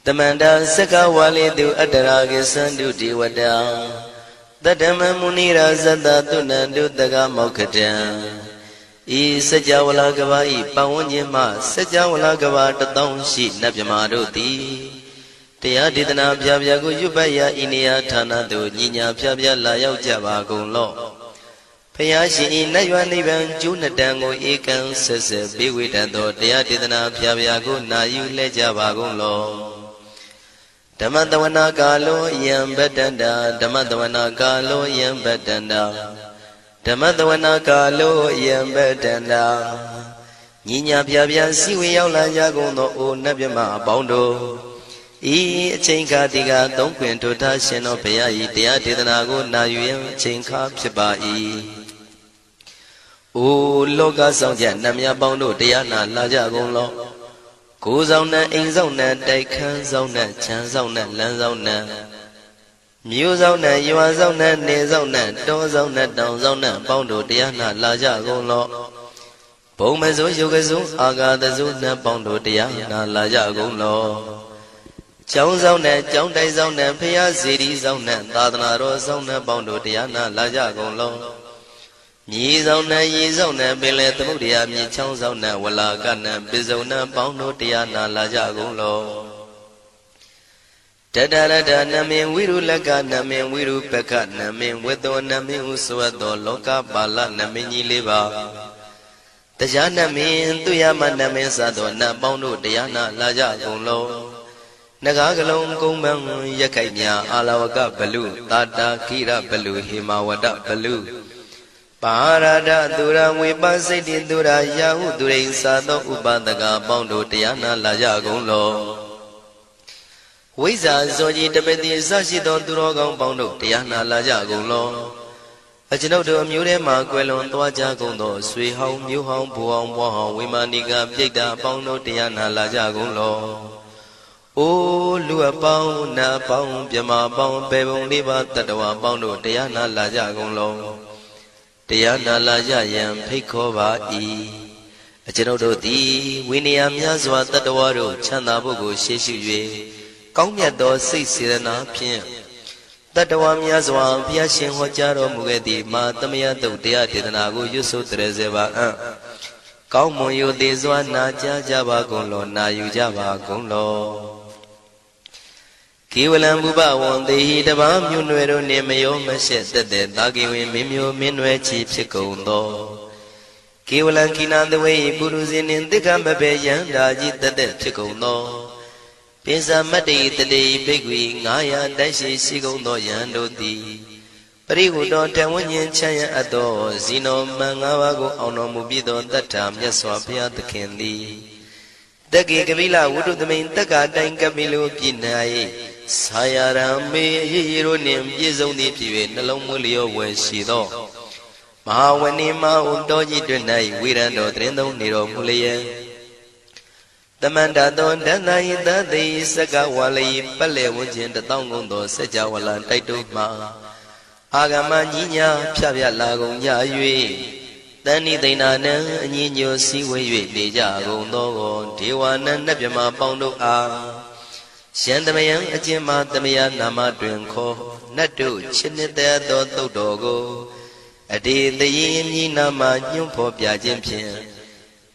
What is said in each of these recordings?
Tamanda Saka Wali do Adaragi Sandu Diwada Tadama Munira Zada Tunandu Daga Mokatan E Sajawala Gavai Pawanyama Sajawala Gava Tatong Shi Nabyamaroti Tia Didana Pyago Yubaya Inia Tana do Nina Pyabya Layao Java Golo Payashi Nayuan Nivan Junatango Ekan Sese Biwitado Tia Didana Pyago Nayu Lejava Golo Damadavana Galo Yam Bedanda Damadavana Galo Yam Bedanda Damadavana Galo Yam Bedanda Nina Pyabya Siwi Yaula Yagono O Nabyama Bondo E Chinka Diga Don't Quinto Tashino Payai Tia Didanago Nayu Chinka Pibai O Loga Sonja Namya Bondo Diana Laja Golo Go Zona, In Zona, Dakan Zona, Chan Zona, Lan Zona Mu Zona, You are Zona, Ne Zona, Do Zona, Down Zona, Bondo Diana Laja Golo Pomazo Yogazu, Aga the Zuna, Bondo Diana Laja Golo Chow Zona, Chow Dai Zona, Pia City Zona, Tadana Zona, Bondo Diana Laja Golo Yi Zona, Yi Zona, Billet Mudia, Mi Chow Zona, Walla Gana, Bizona, Bondo Diana Laja Golo Tadada Namin Wiru Laga Namin Wiru Peka Namin Wedo Namin Uswado Loka Bala Namini Liva Tajana Min Tuyama Namin Sado Na Bondo Diana Laja Golo Nagagalong Gomang Yakanya Alawaka Balu Tata Kira Balu Himawada Balu Parada Dura Wibasiti Dura Yahu During Sado Ubadaga Bondo Diana Laja Golo Wiza Zoji Tabeti Sashido Durogang Bondo Diana Laja Golo Ajinodo Murema Quelon Twaja Gondo Sui Hong Mu Hong Buong Wahong Wimaniga Pjeda Bondo Diana Laja Golo O Lua Pong Na Pong Pyama Pong Pebong Liba Tatawa Bondo Diana Laja Golo Diana Laja Yam Pekova E Ajinodo Di Winiam Yazwa Tatawaro Chanda Bogo Sheshu Kongyato Sisirana Pien Tatawam Yazwa Piashin Hojaro Mugedi Matamia Dodia Tidanago Yusu Trezeva Kaumoyo Dezwa Naja Java Golo Nayu Java Golo Kiwalam Buba one day the Bam Yunero Nemayo Mashet the Dagi Mimio Minwe Chief Secondo Kiwalan Kina the way Buruzin in the Gambabe Yandaji the Secondo Pisa Mati the day Bigwi Naya Dashi Sigondo Yandoti Perihudo Tawanyan Chaya Ado Zino Mangawago Ono Mubido that time Yaswapia the Candy Dagi Gavila would the main Taka Dangabilu Pinai Sayarame Yironim Yizoni Pive Nalomulio Weshido Mahawanima Undoji Dunai Wirando Trendo Niro Mulia The Mandadon Danai the day Sagawali Pale Wujin the Tongundo Sajawala Taituma Agama Nina Pavia Lago Yayue Dani Dinana Nino Siwe Dejago Nogo Diwana Nabima Pondo A Shandamayan Ajima Damia Nama Drinko Natu Chinita Do Dogo Adi the Yin Nama Yumpo Piajimpian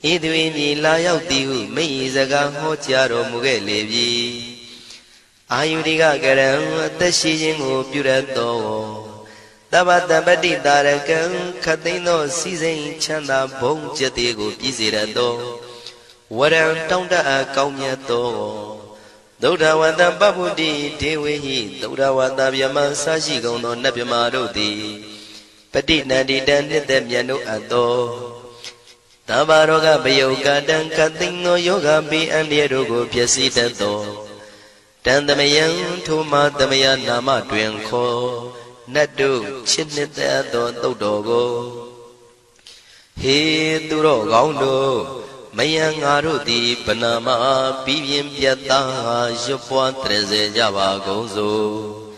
Idwini Layao Tiu Meizaga Hotiaro Mugelevi Ayudiga Garam Tashijingo Purato Tabata Badi Darakan Katino Season Chanda Bong Jatigo Pizirado Waram Tonda Kaumyato Doda Wanda Babudi Dewi Doda Wanda Yama Sashi Gono Nabimarodi Padi Nadi Dan Yano Ado Tabaroga Bayoga Dan Katino Yoga Be and Yerogo Piasitato Dandamayan Tuma Damaya Nama Dwenko Nadu Chinita Don Dogo He Duro Gaundo Mayang Arudi Panama Pivian Piata Jopua Treze Java Gozo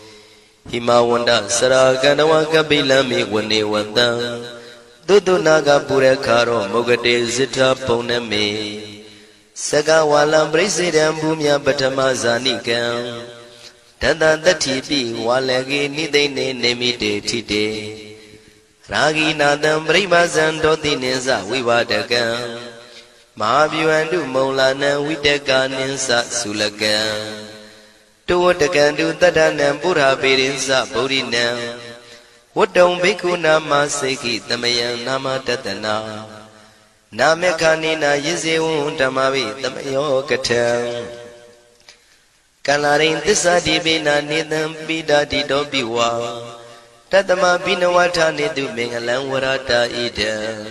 Hima Wanda Saraganawa Kabila Mi Wani Wanda Dudu Naga Purekaro Mogade Zita Poneme Sagawalam President Bumya Batama Zanikam Tanda Tatipi Walagi Nidene Nemide Tide Ragi Nadam Bribazan Dotineza Vivadagam Mahabu and Molana Vidaganinsa Sulagam Tuatakandu Tadanam Pura Pedinsa Bodinam What don't Bikuna Maseki Tamayan Nama Tatana Namekanina Yizeun Tamavi Tamayo Katam Kalarin Tisadibina Nidam Bida Dido Biwa Tatama Binawata Nidu Mingalan Warata Ida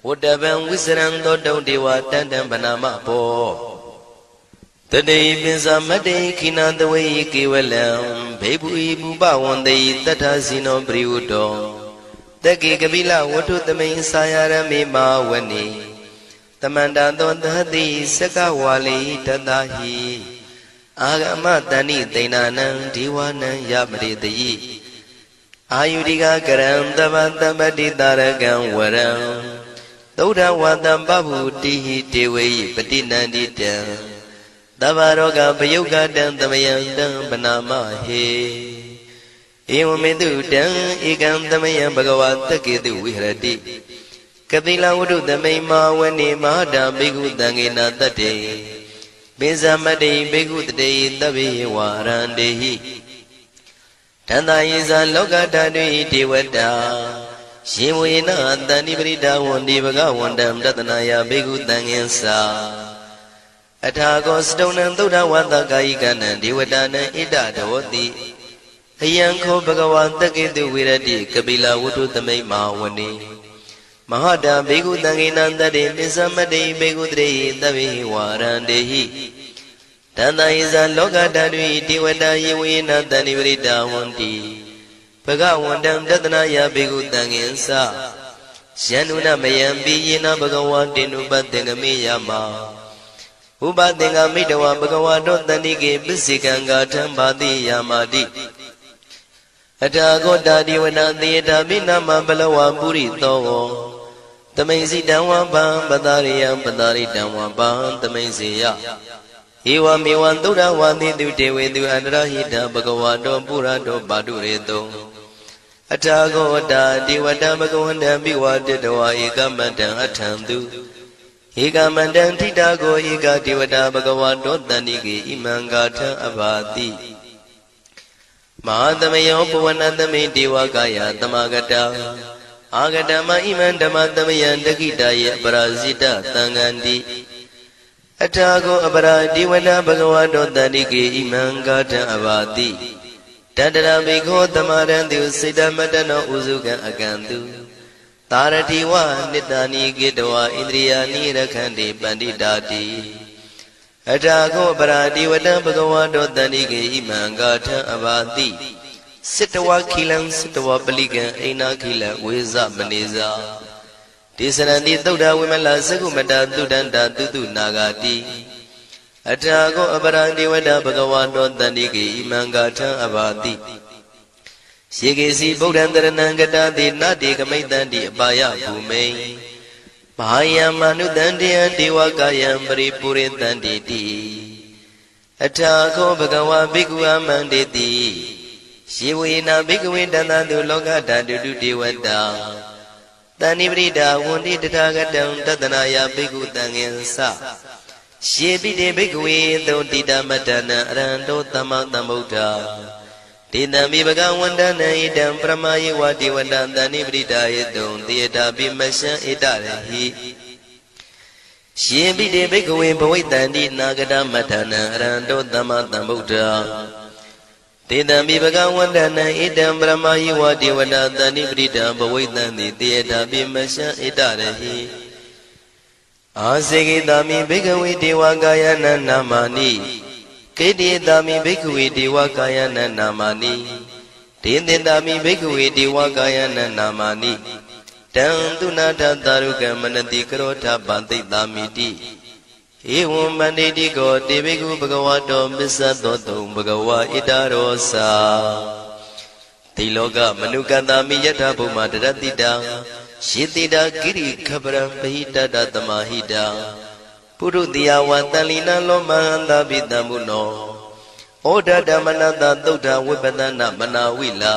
Whatever Wizard Dodo Dewa Tandam Banama Po Today Bizamade Kina the way Kiwalam Baby Buba one day that has no Briudo The Gigabila Watu the main Sayara Mima Wani The Mandandon the Hadi Sakawali Tadahi Agama Dani Dainanan Diwana Yamri the Yi Ayudiga Garam Davanta Badi Daragam Waram Doda Wadam Babu Dihi Dewi Padina Dita Davaroga Bayoga Dan Damayandam Banama He Eomedu Dan Igam Damayam Bhagavata Kedu Vihradi Kadila Udu Damayma Wani Mahada Bigu Dangina Dade Bezamade Bigu Day Davi Warandehi Tanda Iza Loga Dadu Dewada Shiwina Dani Brida Wandi Baga Wandam Datanaya Bigu Danginsa Atagos Donan Doda Wanda Gaigana Dewadana Ida Dawati Hayanko Bhagawan Takedu Viradi Kabila Wudu Tamay Mawani Mahada Bigu Danginanda de Misamade Begudre Davi Warandehi Tanda Iza Loga Dadui Dewada Yewina Dani Vrida Wandi Bhagawandam Datanaya Bigu Danginsa Shanuna Mayambi Yina Bhagawan Dinubadengami Yama Uba Denga Midawa Bhagavado Danige Bisikanga Tambadi Yamadi Atago Dadi Wana Theata Binama Balawa Puri Togo Tamaisi Dawa Bam Badariam Badari Dawa Bam Tamaisia Iwa Miwan Dura Wandi Dute Vedu Andrahita Bhagavado Purado Baduredo Atago Dadi Wada Bhagavanda Biwa Dedawa Ikamata Atandu Ega Mandan Titago Ega Divada Bhagavado Danigi Imangata Abadi Mahadamayo Puvanadame Divagaya Tamagata Agadama Imandamayan Dagidaya Parazita Tangandi Atago Abara Divada Bhagavado Danigi Imangata Abadi Tadara Bigo Tamarandu Sidamatano Uzuga Agandu Taratiwa Nidani Gidwa Indriyani Rakhandi Bandidati Atago Paradi Vada Bhagavado Danige Imangata Avadi Sitawa Kilan Sitawa Paligan Aina Kila Weza Maniza Tisarandi Dauda Wimala Sagumata Dudanda Dudu Nagati Atago Aparandi Vada Bhagavado Danige Imangata Avadi Shigesi Bodhandaranangata de Nadi Kamaitandi Abaya Bhume Mahaya Manu Dandi and Diwakayam Paripuri Danditi Atako Bhagawa Bhikwa Manditi Shiwina Bhikwi Danadu Lokata Dudu Diwada Danibrida Wundi Tatagatam Tatanaya Bhiku Tangensa Shibi de Bhikwi Dotida Matana Rando Tamatamuta Dinami Bhagawandana Idam Pramayi Wadi Wadandani Bridaya Don Theata Bimasha Idarahi Shibi de Bhikwe Bhavitandi Nagada Matana Rando Tamatamuta Dinami Bhagawandana Idam Pramayi Wadi Wadandani Bridaya Bhavitandi Theata Bimasha Idarahi Asegi Dami Bhikwe Diwagayana Namani Kedi Dami Bhikwe Diwakayana Namani Dindindami Bhikwe Diwakayana Namani Dandunata Daruka Manati Karota Bandi Damiti Evam Manditi Go Deviku Bhagavato Misadoto Bhagava Idarosa Tiloka Manuka Dami Yata Bhuma Daratida Shitida Giri Kabram Bahita Datamahida ပုရုတိယဝတလီနလောမဟန္တာပိတံမုနောဩဒဓမ္မနတသုဒ္ဓဝိပဒနာမနာဝိလာ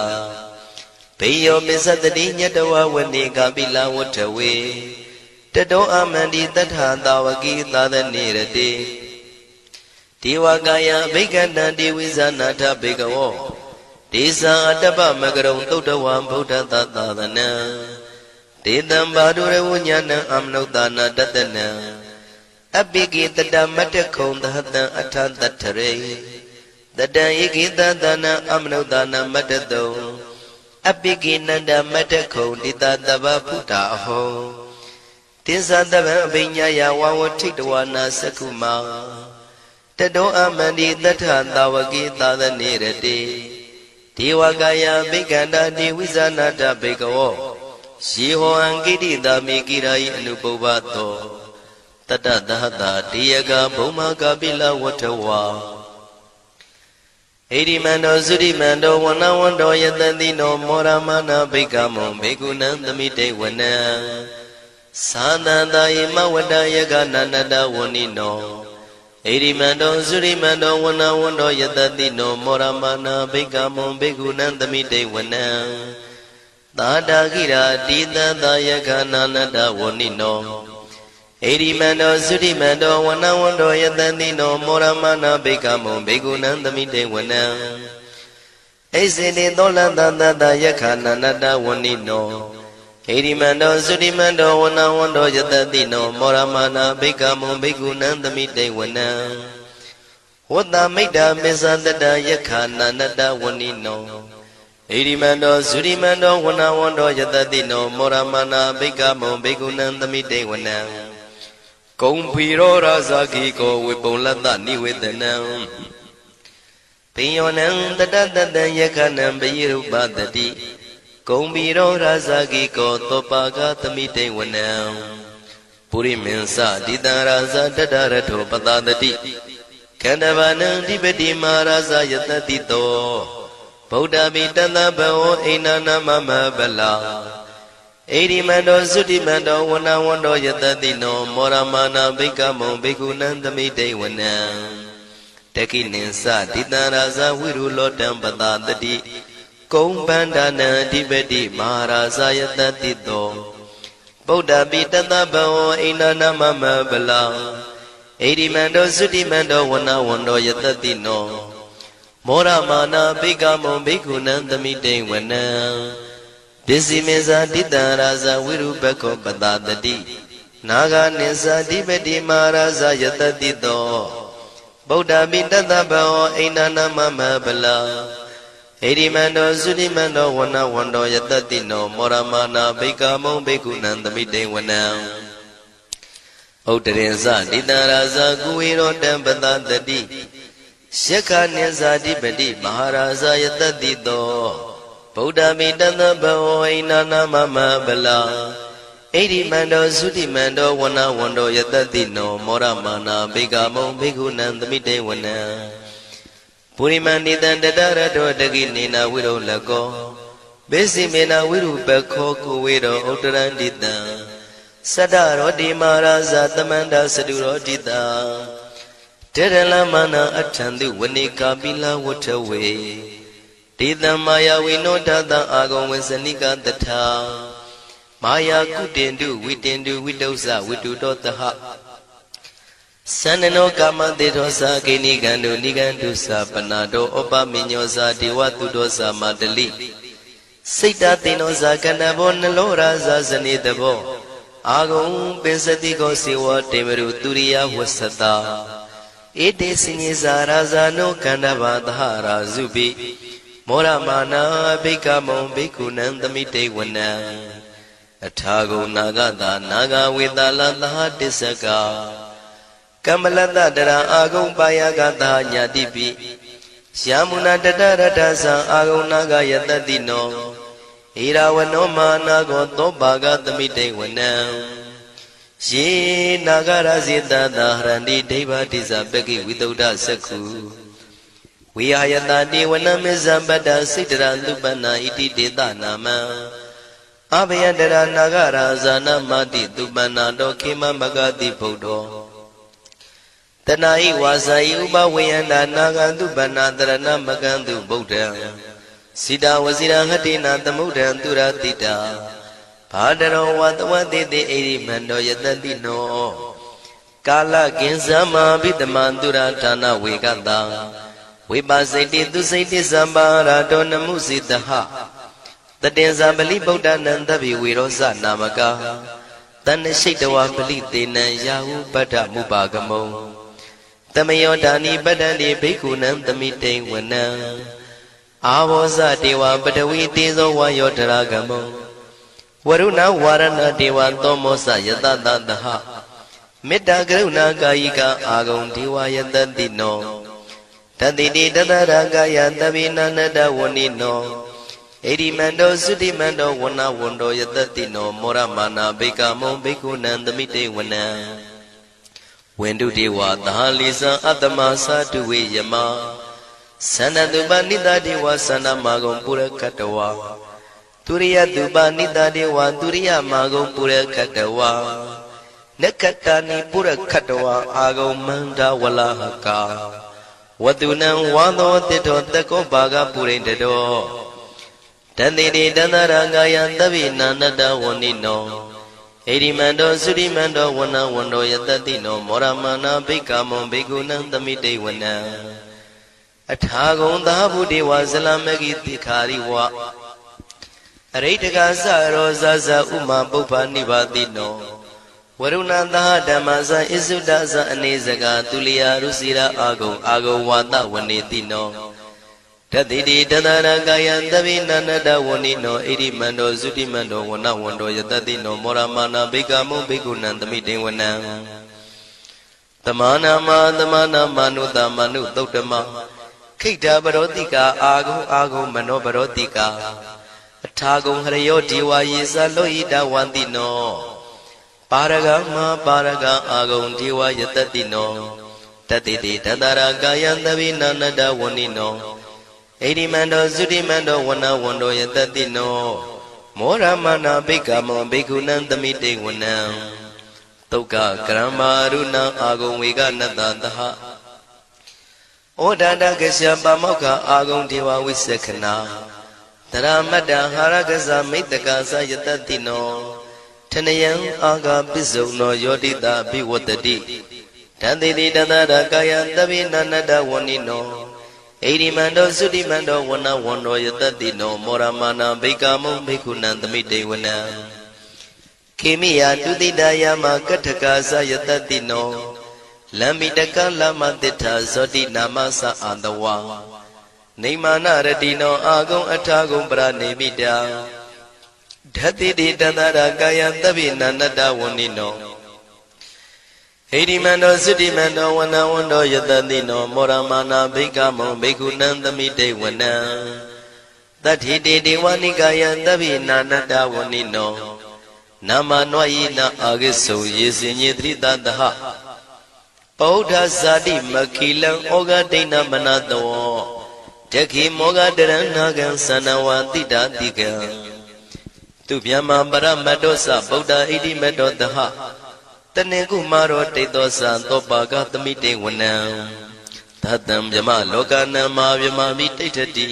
ဘေယောပစ္စတတိညတဝဝနေကပိလဝတ္ထဝေတတောအမန္တိတထသာဝကိသာသနေရတိဒေဝကာယဘိက္ခန္တံဒေဝိဇာနာထဘေကဝောဒေသံအတ္တပမကရုံသုဒ္ဓဝံဗုဒ္ဓသာသနံဒေတံဘာဒုရဝဉာဏံအမနုဿာနာတတနံအပိကိတတမတ္တခုံသဟတံအထတထရေတတံဧကိတသနံအမနုဿာနာမတ္တတုံအပိကိနန္ဒမတ္တခုံတိတတဗ္ဗဖုတာအဟောတိသတဗံအဘိညာယဝဝထိတဝနာသက္ခုမာတတောအမန္တိတထသာဝကိသာသနေရတိဒေဝကာယဘိက္ခန္တာဒေဝိဇာနာတဘေကဝောယေဟောအံကိတိတာမိကိရာယိအနုပုဗ္ဗတောတတသဟတာတေယကဘုံမကပိလဝတ္ထဝါဣရိမန္တောသုရိမန္တောဝနဝန္တောယတတိနောမောရမနာဘိက္ခမုံဘေကုဏံသမိတေဝနံသာသန္တာယမဝတ္တယကနန္တဝနိနောဣရိမန္တောသုရိမန္တောဝနဝန္တောယတတိနောမောရမနာဘိက္ခမုံဘေကုဏံသမိတေဝနံသာတာခိရာတိတသယကနန္တဝနိနောဣရိမန္တောသုရိမန္တောဝနဝန္တောယတတိနောမောရမနာဘိက္ခမုံဘေကုဏံသမိတေဝနံဣစေတိသောလန္တသတယခနန္တဝနိနောဣရိမန္တောသုရိမန္တောဝနဝန္တောယတတိနောမောရမနာဘိက္ခမုံဘေကုဏံသမိတေဝနံဝတ္တမိတ္တမစ္ဆတတယခနန္တဝနိနောဣရိမန္တောသုရိမန္တောဝနဝန္တောယတတိနောမောရမနာဘိက္ခမုံဘေကုဏံသမိတေဝနံကုံဖီရောရာဇာခိကောဝေပုံလတ္တနိဝေဒနံပိယောနံတတတတံယခနံပယိရုပတတိကုံဖီရောရာဇာခိကောသောပါကသမိတေဝနံပုရိမင်္စတိတံရာဇာတတရထောပတတတိခန္ဓဗာနံဓိပတိမာရာဇာယတတိတောဗုဒ္ဓမိတသဗ္ဗဝဣန္ဒနာမမဗလာဣရိမန္တောသုတိမန္တောဝနဝန္တောယတတိနောမောရမနာဘိက္ခမုံဘေကုဏံသမိတေဝနံတခိနိသတိတံရာဇဝိရုလောတံပတတတိကုံပန္ဒနံအဓိပတိမဟာရာဇယတတိတောဗုဒ္ဓပိတသဗ္ဗဝဣန္ဒနာမမဗလာဣရိမန္တောသုတိမန္တောဝနဝန္တောယတတိနောမောရမနာဘိက္ခမုံဘေကုဏံသမိတေဝနံပစ္စည်းမေဇာတိတံရာဇဝိရုပခောပတတတိနာဂာနိသဓိပတိမဟာရာဇယတတိတောဗုဒ္ဓပိတသဗ္ဗဝဣန္ဒနာမမဗလာဣရိမန္တောသုရိမန္တောဝနဝန္တောယတတိနောမောရမနာဘိက္ခမုံဘေကုဏံသမိတေဝနံဥဒရင်ဇတိတံရာဇကုဝေရောတံပတတတိယက္ခနိသဓိပတိမဟာရာဇယတတိတောဗုဒ္ဓမိတသဗ္ဗဝဣန္ဒနာမမဗလာဣရိမန္တောသုတိမန္တောဝနဝန္တောယတတိနောမောရမနာဘိက္ခမုံဘေကုဏံသမိတေဝနံပုရိမန္တိတံတတရတောတကိနေနဝိရုလကောဘေစီမေနဝိရုပခောကုဝေရောဥတရန္တိတံသတ္တရောတိမာရာဇသမန္တသတုရောတိတံတေရလမနာအထံတုဝနေကာပိလဝတ္ထဝေဒေတံမာယဝိနောတတံအာဂုံဝေစနိကတထာမာယာကုတင်တုဝိတင်တုဝိတုဇဝိတုတောတဟသန္နနောကာမတေသောသာကိနိကံတုနိကံတုသာပနာတောဩပမိညောသာဒေဝတုတောသာမတလိစိတ်တသိနောသာကန္နဘောနလောရာဇာဇနေတဘောအာဂုံပင်စတိကောစေဝတေမရုသူရိယဝသတာဧတေစဉ္ဇာရာဇာနောကန္နဘာသဟရာဇုပိမောရမနာဘိက္ခမုံဘိက္ခုနံသမိတေဝနံအထာဂုံနာဂတာနာဂဝေတာလသဟတစ္စကကမ္မလတ္တတရာအာဂုံပါယကတာညာတိပိယာမုနာတတရတ္ထသံအာဂုံနာဂယတတိနောဣရာဝနောမာနာကောသောပါကသမိတေဝနံယေနာဂရဇိတသာဟရန္တိဒိဗ္ဗတိဇပကိဝိတုဒ္ဓသက္ခုဝိဟာယတတိဝနမေဇံပတ္တစိတ္တရသုပနာဣတိဒေသနာမံအဘယတရနာဂရာဇာနမတိသုပနာတောခေမမဂတိဗုဒ္ဓော တဏှာဤဝါစာဤဥပဝေယန္တာနာဂန္တုပဏတရဏမကန္တုဗုဒ္ဓံစိတဝစီရဟတိနာသမုဒ္ဒံသူရတိတာဘာဒရောဝတဝတိတိဣရိမန္တောယတတိနောကာလကင်္စမဘိတမန္တုရဌာနဝေကတံဝိပါစိတိသူစိတိသံပါရာတောနမှုစိတဟတတေဇာပလိဗုဒ္ဓနံသဗ္ဗေဝေရောဇနာမကာတဏ္ဏရှိတဝပလိတေနံယာဟုပတ္ထမုပါကမုံတမယောဓာနိပတ္တန္တိဘိက္ခုနံသမိတိဝနံအာဘောဇတေဝပတဝီတေဇောဝါယောတရာကမုံဝရုဏဝါရဏတေဝသောမောစယတတသဟမေတ္တာကရုဏာကာယိကအာဂုံဒေဝယတတိနောတတိတိတတရာကာယသဗ္ဗေနန္တဝဏိနောဣရိမန္တောသုတိမန္တောဝဏဝန္တောယတတိနောမောရမာနာဘိက္ခမုံဘိက္ခုနံသမိတေဝနံဝန္တုတေဝသာလိသံအတ္တမသာတုဝေယမသန္တတုပနိတတေဝသန္တမာဂုံပုရခတဝါទុរិយតុបនិតាទេវទុរិយមាဂုံပုရခတဝါနက္ခတာနိပုရခတဝါအာဂုံမန္တဝလဟကာဝတုနံဝါသောတိတောတကောဘာဂပုရိတတောတန္တိတိတန္တရာဂာယံသဗ္ဗေနန္တဝဏိနောဣရိမန္တောသုရိမန္တောဝနဝန္တောယတတိနောမောရမနာဘိက္ခမုံဘိက္ခုနံသမိတေဝနံအထာဂုံသာဗုဒေဝဇလမဂိတိခာရိဝအရိတကသရောဇဇဥမာပုပ္ပနိဗ္ဗာတိနောဝရုဏသဟဓမ္မဇဣစုဒဇအနေစကာသူလျာရုစီရာအာဂုံဝါဒဝနေတိနောတတိတိတတရကာယံသဗ္ဗေနန္တဝဏိနောဣရိမန္တောသုတိမန္တောဝနဝန္တောယတတိနောမောရမာနာဘိက္ခမုံဘိက္ခုနံသမိတေဝနံသမာနာမနုတမနုသုတ္တမခိတ္တပရောတိကာအာဂုံမနောပရောတိကာအထာဂုံဟရယောဒေဝယေသလောဟိတဝန္တိနောပါရဂမပါရဂအာဂုံဒေဝယတတိနောတတိတိတတရာကာယံသဗ္ဗေနန္တဝဏိနောဣရိမန္တောသုတိမန္တောဝနဝန္တောယတတိနောမောရမနာဘိက္ခမုံဘိက္ခုနံသမိတေဝနံသုက္ကကရမရုဏံအာဂုံဝေကနတသဟဩဒန္တကစ္စပမောက္ခအာဂုံဒေဝဝိသက္ခနာတရမတ္တဟာရကဇမိတ္တကာသယတတိနောထနယံအာဂပစ္စုံနောယောတိတာဘိဝတ္တိတန္တိတိတတရကာယသဗ္ဗေနန္တဝဏိနောဣရိမန္တောသုတိမန္တောဝနဝန္တောယတတိနောမောရမာနာဘိက္ခမုံဘိက္ခုနံသမိတေဝနံခေမိယတုတိတယမကထကာသယတတိနောလမ္မိတကလမတိထာဇောတိနာမသအာတဝါနေမာနရတိနောအာဂုံအထာဂုံပရနေမိတာဓတ္တိတိတတရာကာယသဗ္ဗေနန္တဝဏိနောဣရိမန္တောသုတိမန္တောဝနဝန္တောယတတိနောမောရမာနာဘိက္ခမုံဘိက္ခုနံသမိတေဝနံတတ္ထိတေဒေဝနိကာယသဗ္ဗေနန္တဝဏိနောနာမနောယိနာအာဂိစုံယေစင်ညေတိတတဟပောဓဇာတိမခိလံဩဃဒိဏမနတောတခိမောဂတရဏဂံသနဝတိတာတိကံသူဗျမပရမတ္တောသဗုဒ္ဓဣတိမတ္တောတဟတနေကုမာရောတိတောသသောပါကသမိတေဝနံသတံဗျမလောကနံမာဗျမမိတိဋ္ဌတိ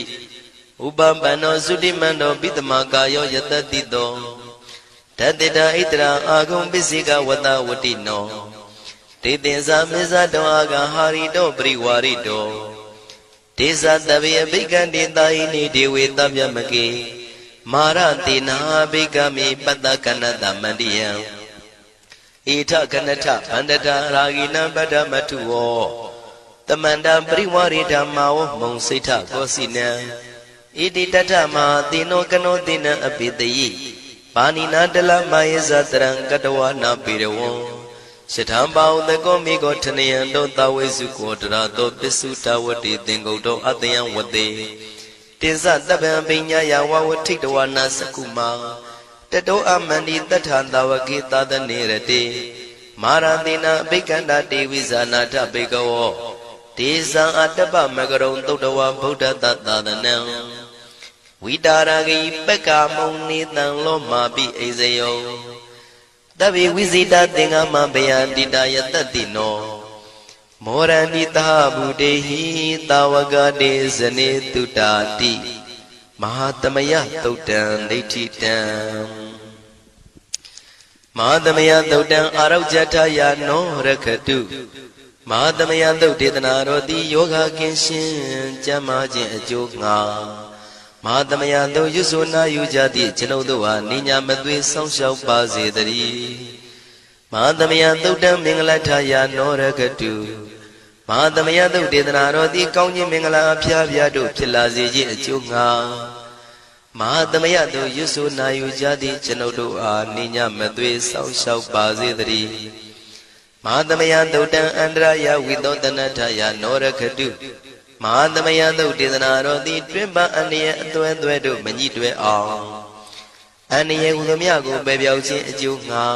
ဥပပန္နောသုတိမန္တောပိတမကာယောယတတိတောတတ္တဣတရာအာဂုံပစ္စေကဝတဝတိနောတေသင်္ဇာမေဇတောအာဂဟာရိတောပရိဝါရိတောဒေဇတဗေဘိက္ခန္တေတာဟိနိဒေဝေတဗျမကေမာရတေနာဘိက္ခမေပတ္တကနတမန္တိယံဣထကနထဗန္တတာရာဂိနံပတ္တမထုဝောတမန္တပရိဝါရိဓမ္မာဝမုံစိဋ္ဌကောစီနံဣတိတထမဟာတေနောကနောတေနံအပိတယိပါဏိနာတလမယေဇတရံကတဝနာပေရဝံရှထံပါဥတကောမိကောထနယံတောတဝေစုကောတရာတောပစ္စုတဝတိသင်္ကုတ်တောအတယံဝတေတင်္စတပံပိညာယဝဝထိတဝနာစကုမာတတောအမန္တိတထံတဝကေသတနေရတေမာရတိနာအဘိက္ခန္တာတေဝိဇာနာထဘေကဝောဒေဇံအတ္တပမကရုံသုတ်တဝဗုဒ္ဓတသာသနံဝိတာရဂိပက္ကာမုံနေတံလောမာပိအိဇယောတဗေဝိဇိတသင်္ဃမဘယန္တိတယတတိနော မောရဏိတာဗုတေဟိတာဝကတေဇနေတုတာတိမဟာသမယသုတ်တံဒိဋ္ဌိတံမဟာသမယသုတ်တံအာရောဇထယာနောရခတုမဟာသမယသုတ်ဒေသနာတော်သည်ယောဂကင်းရှင်းကျမ်းမာခြင်းအကျိုးငှာမဟာသမယသုတ်ရွဆိုနာယူကြသည့်ကျွန်ုပ်တို့ဟာနိညာမသွေဆောင်းလျှောက်ပါစေတည်းမဟာသမယသုတ်တံမင်္ဂလထယာနောရခတုမဟာသမယသုတ်ဒေသနာတော်သည်ကောင်းခြင်းမင်္ဂလာအဖျားဖျားတို့ဖြစ်လာစေခြင်းအကျိုးငှာမဟာသမယသုတ်ရွဆိုနာယူကြသည့်ကျွန်ုပ်တို့အားနိညာမသွေဆောင်းလျှောက်ပါစေတည်းမဟာသမယသုတ်တံအန္တရာယဝိသောတနထယာနောရခတုမဟာသမယသုတ်ဒေသနာတော်သည်တွင်ပအန္တရာယ်အသွဲသွဲတို့မညှိတွဲအောင်အန္တရာယ်ဟူသည်များကိုပယ်ပြောက်ခြင်းအကျိုးငှာ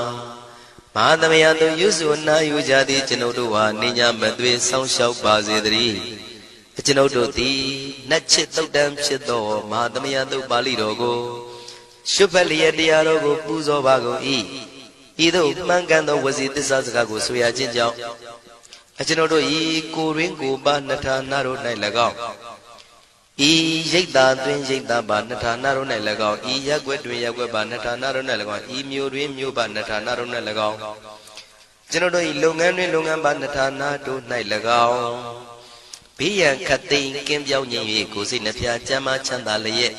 မဟာသမယသုတ်ရွဆိုနာယူကြသည့်ကျွန်ုပ်တို့ဟာနိညာမသွေဆောင်းလျှောက်ပါစေတည်းကျွန်ုပ်တို့သည်နတ်ချစ်သုတ်တံဖြစ်သောမဟာသမယသုတ်ပါဠိတော်ကိုရှုဖက်လျက်တရားတော်ကိုပူဇော်ပါကုန်၏ဤသို့မှန်ကန်သောဝစီသစ္စာစကားကိုဆိုရခြင်းကြောင့်ကျွန်ုပ်တို့ဤကိုရင်းကိုပါနှထာနာတို့၌၎င်းဤရိတ်တာတွင်ရိတ်တာပါနှထာနာတို့၌၎င်းဤရက်ွက်တွင်ရက်ွက်ပါနှထာနာတို့၌၎င်းဤမြို့တွင်မြို့ပါနှထာနာတို့၌၎င်းကျွန်ုပ်တို့ဤလုပ်ငန်းတွင်လုပ်ငန်းပါနှထာနာတို့၌၎င်းဘေးရန်ခတ်သိမ်းကင်းပြောင်းခြင်း၍ကိုယ်စိတ်နှဖျားချမ်းသာချမ်းသာလျက်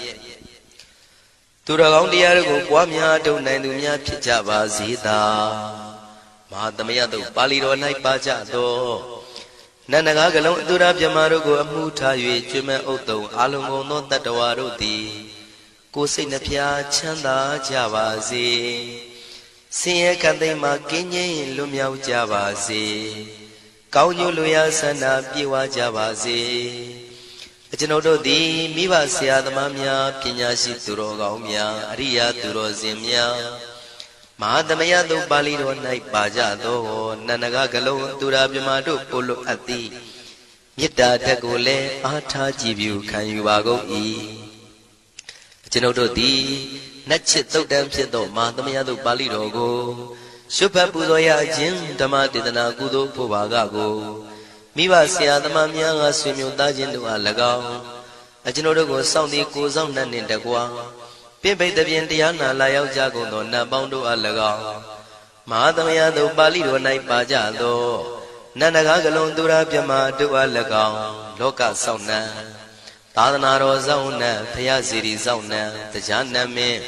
သူတော်ကောင်းတရားတို့ကိုပွားများထုတ်နိုင်သူများဖြစ်ကြပါစေသာမဟာသမယသုတ်ပါဠိတော်၌ပါကြသောနန္ဒကားကလုံးအတုရပြမတို့ကိုအမှုထား၍ကျွမ်းမဲ့ဥတုံအာလုံကုန်သောတတ္တဝါတို့သည်ကိုယ်စိတ်နှဖျားချမ်းသာကြပါစေဆင်းရဲခတ်သိမ်းမှကင်းငြိမ်းလွတ်မြောက်ကြပါစေကောင်းကျိုးလိုရာဆန္ဒပြေဝကြပါစေကျွန်ုပ်တို့သည်မိဘဆရာသမားများပညာရှိသူတော်ကောင်းများအရိယာသူတော်စင်များမဟာသမယသုတ်ပါဠိတော်၌ပါကြသောနန္ဒကကလုံးသူရာပြမတို့ပို့လို့အပ်သည်မေတ္တာဓာတ်ကိုလည်းအားထားကြည်ပြုခံယူပါကုန်၏ကျွန်ုပ်တို့သည်နတ်ချစ်သုတ်တံဖြစ်သောမဟာသမယသုတ်ပါဠိတော်ကိုရှုဖတ်ပူဇော်ရခြင်းဓမ္မဒေသနာကုသိုလ်ဖို့ပါကကိုမိဘဆရာသမားများကဆွေမျိုးသားချင်းတို့အား၎င်းကျွန်ုပ်တို့ကိုစောင့်တည်ကိုဆောင်နှံ့နှင့်တကွာပြိပိတ်တပြင်တရားနာလာရောက်ကြကုန်သောနတ်ပေါင်းတို့အား၎င်းမဟာသမယသုတ်ပါဠိတော်၌ပါကြသောနန္ဒကားကလုံးသူရာပြမတို့အား၎င်းလောကဆောင်နှံသာသနာတော်ဆောင်နှံဘုရားစီရီဆောင်နှံတရားနတ်မင်း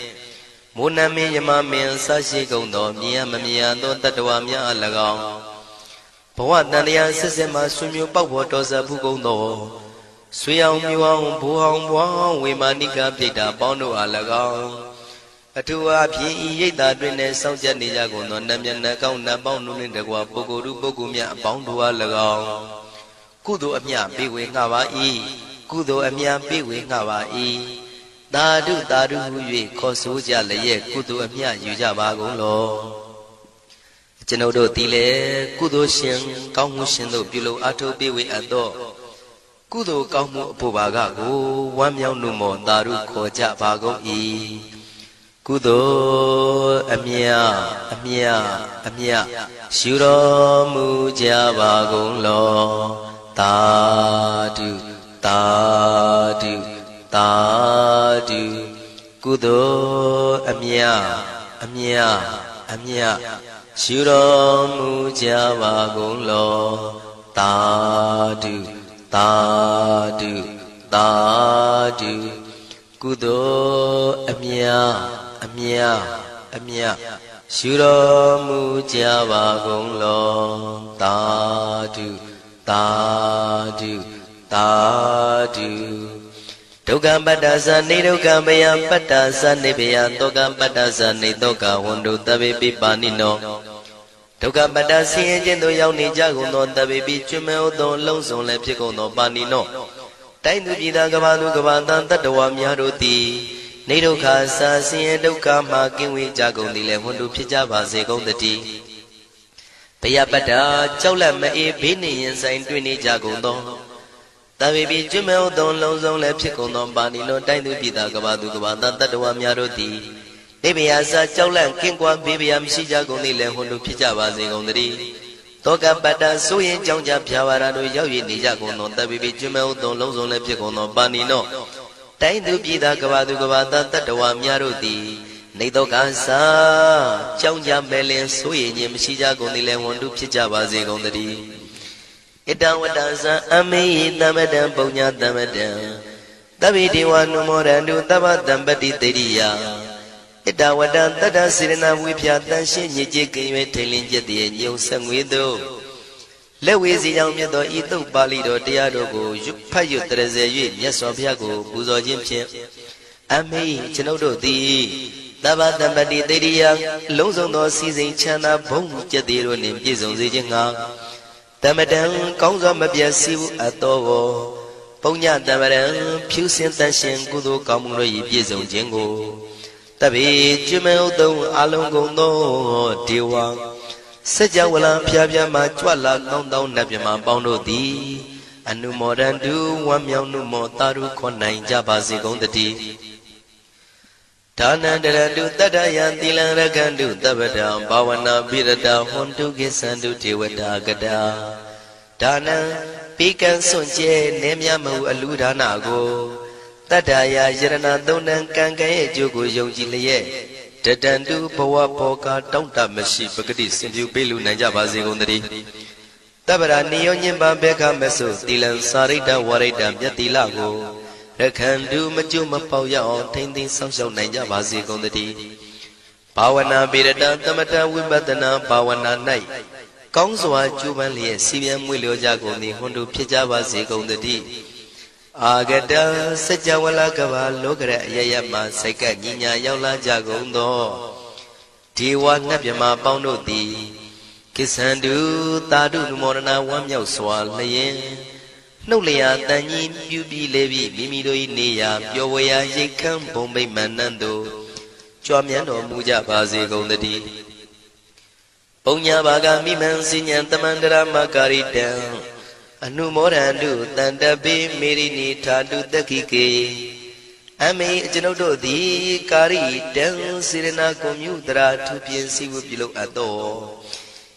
မိုးနတ်မင်းယမမင်းဆရှိကုန်သောမြင်ရမမြင်ရသောတတ္တဝါများအား၎င်းဘဝတန်တရားဆက်ဆက်မှဆွေမျိုးပေါက်ဖို့တော်စပ်ဘူးကုန်သောဆွေအောင်မျိုးအောင်ဘိုးအောင်ဘွားအောင်ဝေမာနိကပြိတ္တာပေါင်းတို့အား၎င်းအထူးအားဖြင့်ဤရိတ်တာတွင်နဲ့စောင့်ကြနေကြကုန်သောနတ်မြတ်နတ်ကောင်းနတ်ပေါင်းတို့နှင့်တကွာပုဂ္ဂိုလ်တို့ပုဂ္ဂိုလ်များအပေါင်းတို့အား၎င်းကုသိုလ်အမြပေးဝေငှပါ၏ကုသိုလ်အမြပေးဝေငှပါ၏သာဓုသာဓုဟု၍ခေါ်ဆိုကြလျက်ကုသိုလ်အမြယူကြပါကုန်လောကျွန်ုပ်တို့သည်လည်းကုသိုလ်ရှင်ကောင်းမှုရှင်တို့ပြုလို့အထုပ်ပေးဝေအပ်သောကုသိုလ်ကောင်းမှုအဖို့ပါကကိုဝမ်းမြောက်နှုမောသာဓုခေါ်ကြပါကုန်၏ကုသိုလ်အမြအမြအမြယူတော်မူကြပါကုန်လောသာဓုသာဓုသာဓုကုသိုလ်အမြအမြအမြယူတော်မူကြပါကုန်လောသာဓုသာဓုသာဓုကုသိုလ်အမြအမြအမြယူတော်မူကြပါကုန်လောသာဓုသာဓုသာဓုဒုက္ခပတ္တသနေဒုက္ခဘယပတ္တသနေဘယတောကပတ္တသနေတောကဝန္တုတဗေပိပါဏိနောဒုက္ခပတ္တဆင်းရဲခြင်းသို့ရောက်နေကြကုန်သောတဗေပိကျွမဲဥသောလုံးစုံလည်းဖြစ်ကုန်သောပါဏိနောတိုင်းသူပြည်သားကဘာသူကဘာတန်တတ္တဝါများတို့သည်နေဒုက္ခစာဆင်းရဲဒုက္ခမှကင်းဝေးကြကုန်သည်လည်းဝန္တုဖြစ်ကြပါစေကုန်သတည်းဘယပတ္တကြောက်လန့်မအေးဘေးနှင့်ရင်ဆိုင်တွေ့နေကြကုန်သောတဗေပိကျွမဲဥသောလုံးစုံလည်းဖြစ်ကုန်သောပါဏိနောတိုင်းသူပြည်သားကဘာသူကဘာတန်တတ္တဝါများတို့သည်နေဘယစာကြောက်လန့်ကင်းကွာဘေးဘယမရှိကြကုန်သည်လည်းဝန္တုဖြစ်ကြပါစေကုန်သတည်း တောကပတ္တဆိုရင်ကြောင့်ကြဖြာဝါရတို့ရောက်ရည်နေကြကုန်သောတပိပိကျွမဲဥသောလုံးစုံလည်းဖြစ်ကုန်သောပါဏိနောတိုင်းသူပြည်သားကဘာသူကဘာသားတတ္တဝါများတို့သည်နေတော့ကစားကြောင့်ကြမဲ့လင်ဆိုရင်ခြင်းမရှိကြကုန်သည်လည်းဝန်တုဖြစ်ကြပါစေကုန်သတည်းဣတဝတ္တဇံအမေဟိသမတံပုံညာသမတံသဗ္ဗေဒေဝနုမောရန္တုသဗ္ဗတံပတိတေရိယဣတဝတ္တတတ္တစေရနာဝိဖြာတန်ရှင်းညစ်ကြေးကင်၍ထိန်လင်းကျက်တည်းညုံဆက်ငွေတို့လက်ဝေစီကြောင့်မြတ်သောဤသုတ်ပါဠိတော်တရားတို့ကိုဖတ်ရွတ်တရစေ၍မြတ်စွာဘုရားကိုပူဇော်ခြင်းဖြင့်အမေကျွန်ုပ်တို့သည်သဗ္ဗတံပတိတေရိယလုံးစုံသောစီစဉ်ချမ်းသာဘုံကျက်တည်းတို့နှင့်ပြည့်စုံစေခြင်းငှာတမတံကောင်းစွာမပြတ်စီဘူးအတော်ကိုပုံညတမရံဖြူစင်တန်ရှင်ကုသိုလ်ကောင်းမှုတို့၏ပြည့်စုံခြင်းကိုတပိကျွမဲဥတုံအလုံးကုန်သောဒေဝစัจ java လာဖျားဖျားမှကြွလာကောင်းသောနတ်မြမပေါင်းတို့သည်အနုမောဒန္တုဝမ်းမြောက်နုမောတာရုခွန်နိုင်ကြပါစေကုန်တည်းဒါနန္တရတုတတ္တယံသီလံရကန္တုတပ္ပတံဘာဝနာပိရတဟွန်တုကိသန္တုဒေဝတာကတာဒါနံပိကံစွန့်ကျဲနေမြမဟုအလူဒါနကိုတတ္တယာယရဏသုံးတန်ကံကံရဲ့အကျိုးကိုယုံကြည်လျက်တတန္တုဘဝဘောကတောင့်တမရှိပဂတိစင်ပြုပေးလူနိုင်ကြပါစေကုန်သတည်းတပ္ပရာနိယောညင်ပံဘေခမဆုသီလံစာရိတ္တဝရိတ္တမြတ်သီလကိုရခန္တုမကျွမပေါရအောင်ထိမ့်သိမ်းဆောင်ရှောက်နိုင်ကြပါစေကုန်သတည်းဘာဝနာပိရတသမထဝိပဿနာဘာဝနာ၌ကောင်းစွာကျူးပန်းလျက်စီပြန်မွေလျောကြကုန်သည်ဟွန်တုဖြစ်ကြပါစေကုန်သတည်းအာဂတစัจ java လာကဘာလောကရအယယမှစိတ်ကညီညာရောက်လာကြကုန်သောဒေဝနတ်မြမပေါင်းတို့သည်ကိသန္တုသာဓုနုမောဒနာဝမ်းမြောက်စွာလျင်နှုတ်လျာတန်ကြီးပြူပြီးလေပြီးမိမိတို့၏နေရာပျော်ဝေရာရိတ်ခမ်းဘုံဗိမာန်နှံတို့ကြွမြန်းတော်မူကြပါစေကုန်သတည်းပုံညာဘာကမိမံစဉ္ဉံတမန္တရမကာရိတံအနုမောဒန္တုတန္တပိမေရိနိထာတုတက္ခိကေအမေကျွန်ုပ်တို့သည်ကာရိတံစေရနာကွန်မြူတရာထူပြင်းစည်းဝပြုလုပ်အပ်သော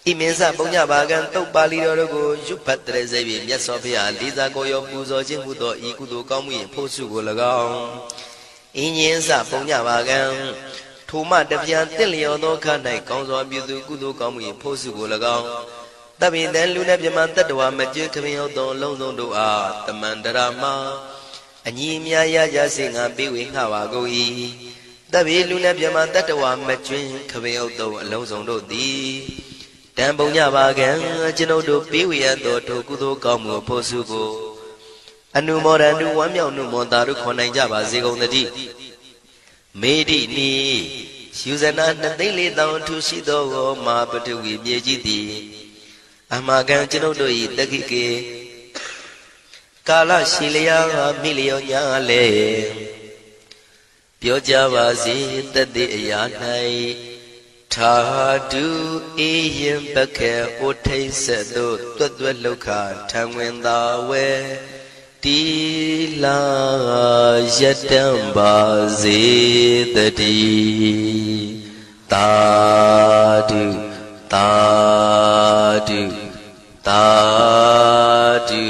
ဣမင်းစပုံညဘာကံတုတ်ပါဠိတော်တို့ကိုရွတ်ဖတ်တရစေပြီးမြတ်စွာဘုရားလေးစားကိုရောပူဇော်ခြင်းဟူသောဤကုသိုလ်ကောင်းမှု၏ဖို့စုကို၎င်းအင်းရင်စပုံညဘာကံထိုမှတပြန်တင့်လျော်သောခါ၌ကောင်းစွာပြုသူကုသိုလ်ကောင်းမှု၏ဖို့စုကို၎င်းတပိတံလူနဲ့မြမတတ္တဝါမကျွခမင်းဟုတ်သောလုံးစုံတို့အားတမန္တရာမအညီအမြရကြစေငါပေးဝေငှပါကုန်၏တပိလူနဲ့မြမတတ္တဝါမကျွခမင်းဟုတ်သောအလုံးစုံတို့သည်တံပုံညပါကံကျွန်ုပ်တို့ပေးဝေရသောထိုကုသိုလ်ကောင်းမှုဖို့စုကိုအနုမောဒန္တုဝမ်းမြောက်နုမောတာတို့ခွန်နိုင်ကြပါစေကုန်သတည်းမေဒိနီယူဇနာ2,400,000ထူရှိသောမဟာပတုဝီမြေကြီးသည်အမှားကံကျွန်ုပ်တို့၏တက္ခိကေကာလရှိလျာမိလျောညာလေပြောကြပါစေတတိအရာ၌ထာတုအေယံပခေဩထိတ်ဆက်တို့တွတ်တွတ်လောက်ခထံဝင်သာဝဲတီလာယတံပါစေတတိသာဓုသာဓုသာဓု